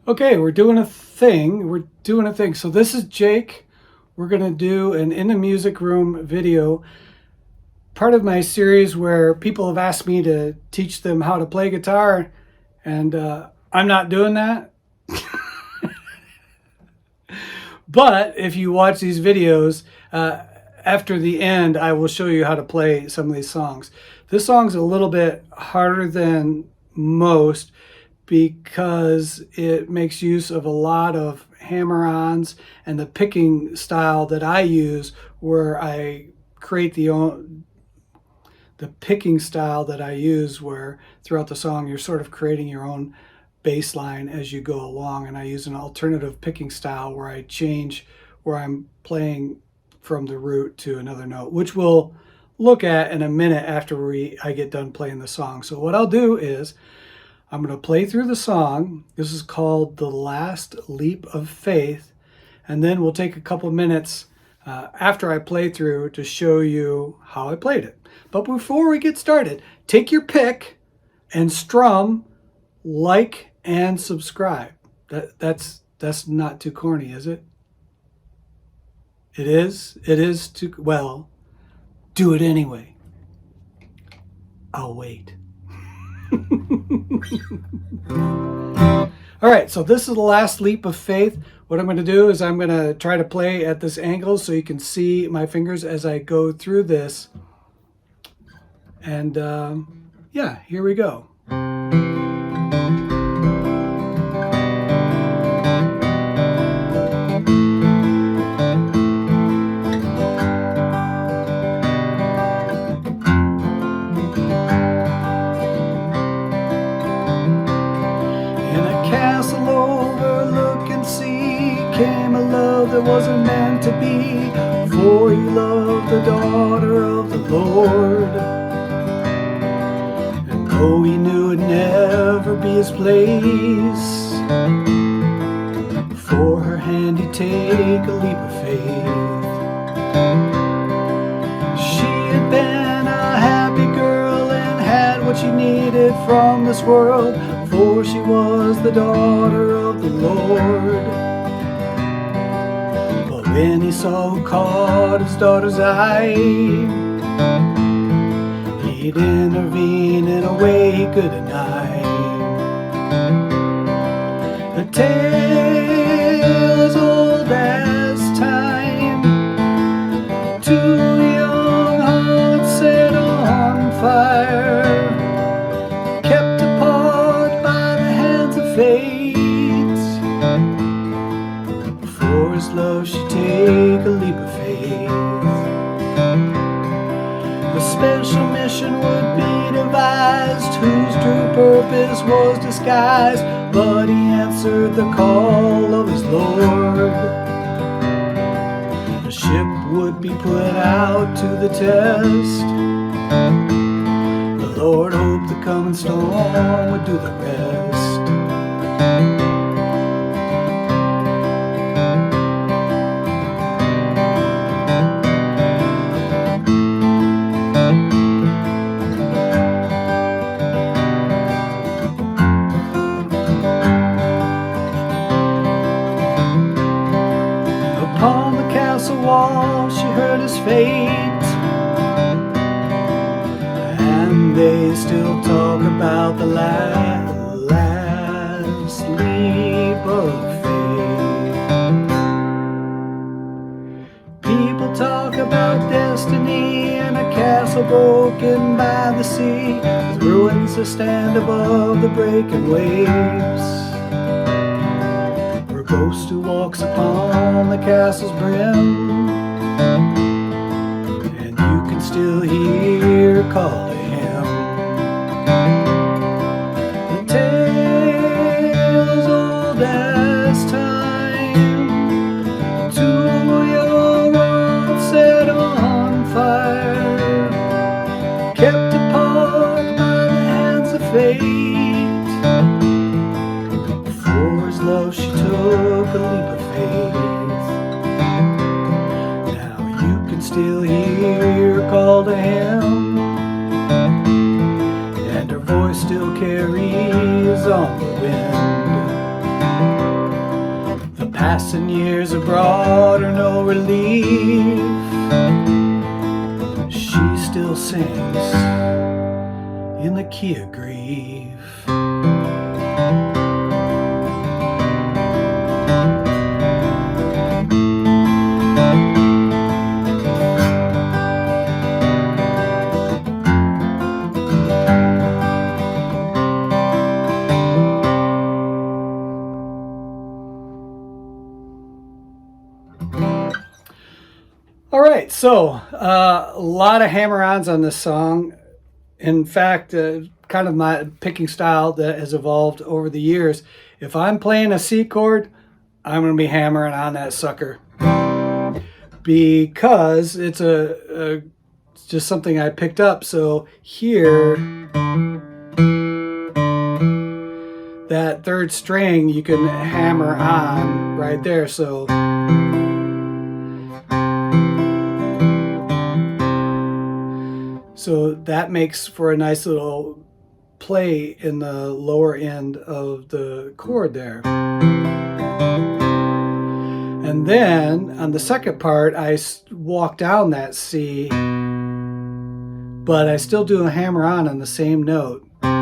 Okay, we're doing a thing. We're doing a thing. So this is Jake. We're going to do an In the Music Room video, part of my series where people have asked me to teach them how to play guitar, and I'm not doing that. But if you watch these videos, after the end, I will show you how to play some of these songs. This song's a little bit harder than most because it makes use of a lot of hammer-ons and the picking style that I use, where I create the picking style that I use, where throughout the song you're sort of creating your own bass line as you go along. And I use an alternative picking style where I change where I'm playing from the root to another note, which we'll look at in a minute after I get done playing the song. So what I'll do is I'm going to play through the song. This is called The Last Leap of Faith. And then we'll take a couple minutes after I play through to show you how I played it. But before we get started, take your pick and strum, like, and subscribe. That's not too corny, is it? It is? It is too... Well, do it anyway. I'll wait. All right, so this is The Last Leap of Faith. What I'm going to do is I'm going to try to play at this angle so you can see my fingers as I go through this. And yeah, here we go. Came a love that wasn't meant to be, for he loved the daughter of the Lord. And though he knew it'd never be his place, for her hand he'd take a leap of faith. She had been a happy girl and had what she needed from this world, for she was the daughter of the Lord. When he saw who caught his daughter's eye, he'd intervene in a way he could deny. The tale as old as time, two young hearts set on fire, kept apart by the hands of fate. For his love she'd take a leap of faith. The special mission would be devised, whose true purpose was disguised, but he answered the call of his Lord. The ship would be put out to the test. The Lord hoped the coming storm would do the rest. Wall, she heard his fate, and they still talk about the last leap of faith. People talk about destiny and a castle broken by the sea, with ruins that stand above the breaking waves. A ghost who walks upon the castle's brim, and you can still hear her call to him. The tale as old as time, two young hearts set on fire, kept apart by the hands of fate. For his love she took a leap of faith. Now you can still hear her call to him, and her voice still carries on the wind. passing years abroad are no relief. She still sings in the key of grief. All right, so a lot of hammer-ons on this song. In fact, kind of my picking style that has evolved over the years. If I'm playing a C chord, I'm going to be hammering on that sucker because it's it's just something I picked up. So here, that third string you can hammer on right there. So that makes for a nice little play in the lower end of the chord there. And then on the second part, I walk down that C, but I still do a hammer on the same note. And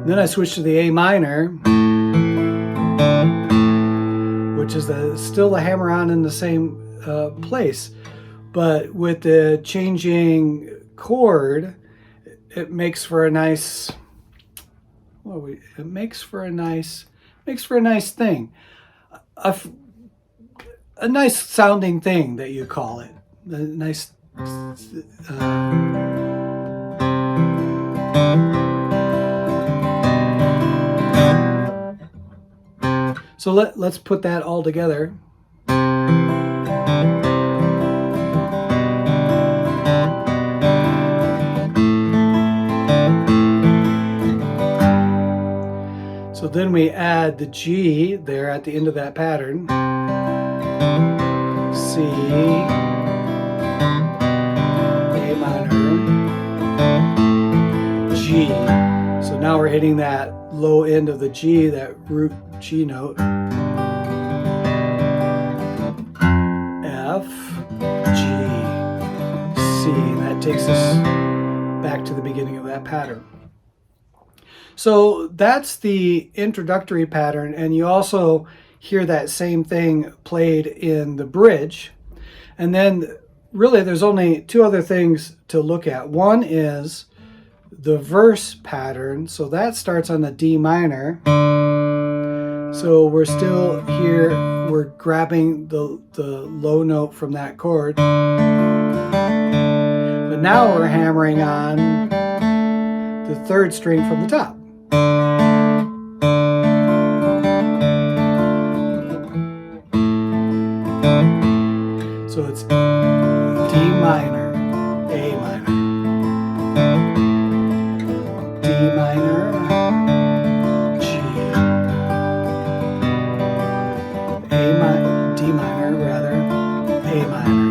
then I switch to the A minor, which is still the hammer on in the same place, but with the changing chord, it makes for a nice. It makes for a nice thing, a nice sounding thing that you call it, a nice. So let's put that all together. So then we add the G there at the end of that pattern. C, A minor, G. So now we're hitting that low end of the G, that root G note. F, G, C. And that takes us back to the beginning of that pattern. So that's the introductory pattern, and you also hear that same thing played in the bridge. And then really there's only two other things to look at. One is the verse pattern. So that starts on the D minor. So we're still here, we're grabbing the low note from that chord. But now we're hammering on the third string from the top. So it's D minor, A minor, D minor, G, D minor rather, A minor.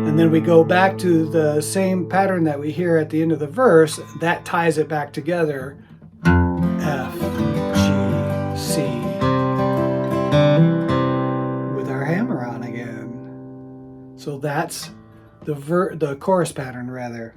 And then we go back to the same pattern that we hear at the end of the verse. That ties it back together. F, G, C. With our hammer on again. So that's the chorus pattern rather.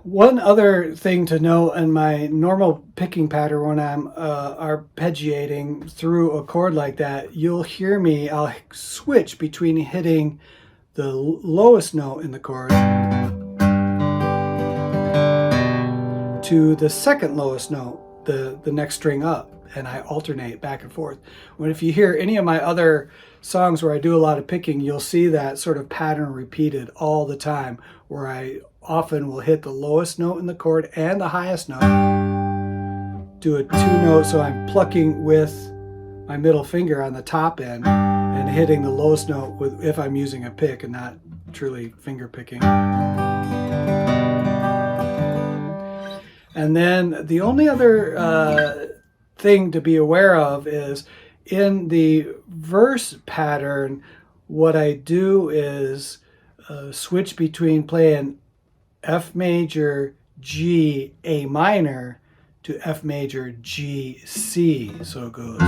One other thing to note in my normal picking pattern when I'm arpeggiating through a chord like that, you'll hear me, I'll switch between hitting the lowest note in the chord to the second lowest note, the next string up, and I alternate back and forth. When if you hear any of my other songs where I do a lot of picking, you'll see that sort of pattern repeated all the time, where I often will hit the lowest note in the chord and the highest note, do a two note, so I'm plucking with my middle finger on the top end and hitting the lowest note with, if I'm using a pick and not truly finger picking. And then the only other thing to be aware of is in the verse pattern, what I do is switch between playing F major, G, A minor to F major, G, C. So it goes.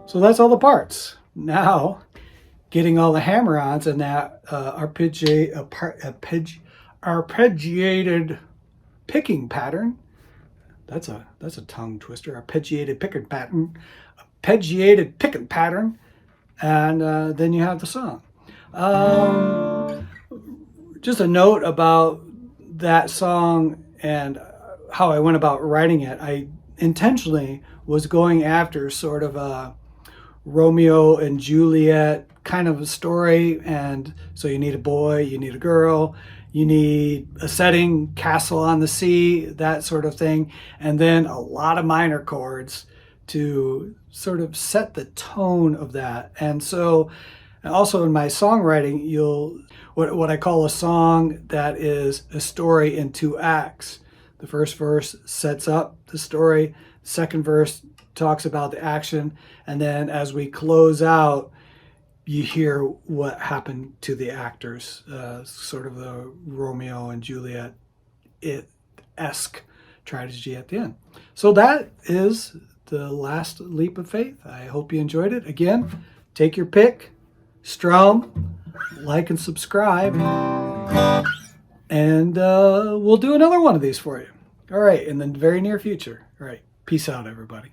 So that's all the parts. Now, getting all the hammer-ons and that arpeggiated picking pattern. That's a tongue twister. Arpeggiated picking pattern. Arpeggiated picking pattern. And then you have the song. Just a note about that song and how I went about writing it. I intentionally was going after sort of a Romeo and Juliet kind of a story, and so you need a boy, you need a girl, you need a setting, castle on the sea, that sort of thing, and then a lot of minor chords to sort of set the tone of that. And so also in my songwriting, you'll what I call a song that is a story in 2 acts. The first verse sets up the story, second verse talks about the action, and then as we close out, you hear what happened to the actors, sort of the Romeo and Juliet-esque tragedy at the end. So that is the last leap of faith. I hope you enjoyed it. Again, take your pick, strum, like and subscribe, and we'll do another one of these for you. All right, in the very near future. All right, peace out, everybody.